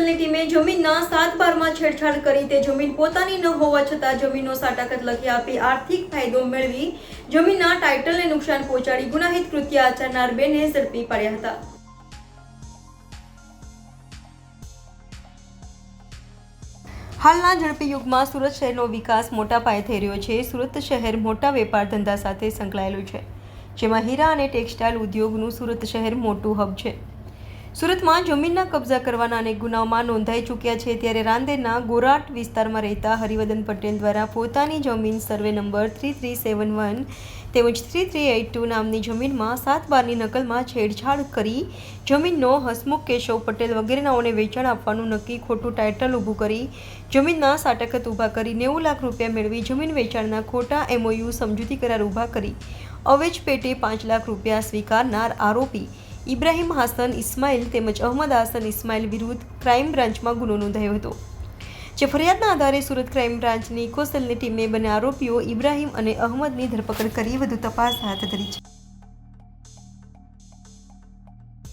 સેલની ટીમે જમીનના 7/12માં છેડછાડ કરી તે જમીન પોતાની ન હોવા છતાં જમીનનો સાટાકત લખી આપી આર્થિક ફાયદો મેળવી જમીનના ટાઇટલને નુકસાન પહોંચાડી ગુનાહિત કૃત્ય આચરનાર બેને ઝડપી પાડ્યા હતા। હાલના ઝડપી યુગમાં સુરત શહેરનો વિકાસ મોટા પાયે થઈ રહ્યો છે। સુરત શહેર મોટા વેપાર ધંધા સાથે સંકળાયેલું છે, જેમાં હીરા અને ટેક્સટાઇલ ઉદ્યોગનું સુરત શહેર મોટું હબ છે। સુરતમાં જમીનના કબજા કરવાના અનેક ગુનાઓમાં નોંધાઈ ચૂક્યા છે, ત્યારે રાંદેરના ગોરાટ વિસ્તારમાં રહેતા હરિવર્ધન પટેલ દ્વારા પોતાની જમીન સર્વે નંબર 3371 તેમજ 3382 નામની જમીનમાં 7/12ની નકલમાં છેડછાડ કરી જમીનનો હસમુખ કેશવ પટેલ વગેરે નાઓને વેચાણ આપવાનું નક્કી ખોટું ટાઇટલ ઊભું કરી જમીનના સાટકત ઊભા કરી 90 લાખ રૂપિયા મેળવી જમીન વેચાણના ખોટા MOU સમજૂતી કરાર ઊભા કરી અવેજ પેટે 5 લાખ રૂપિયા સ્વીકારનાર આરોપી ઇબ્રાહિમ હાસન ઇસ્માઇલ તેમજ અહમદ હાસન ઇસ્માઇલ વિરુદ્ધ ક્રાઇમ બ્રાન્ચમાં ગુનો નોંધાયો હતો, જે ફરિયાદના આધારે સુરત ક્રાઇમ બ્રાન્ચની ઇકો સેલની ટીમે બંને આરોપીઓ ઇબ્રાહિમ અને અહમદની ધરપકડ કરી વધુ તપાસ હાથ ધરી છે।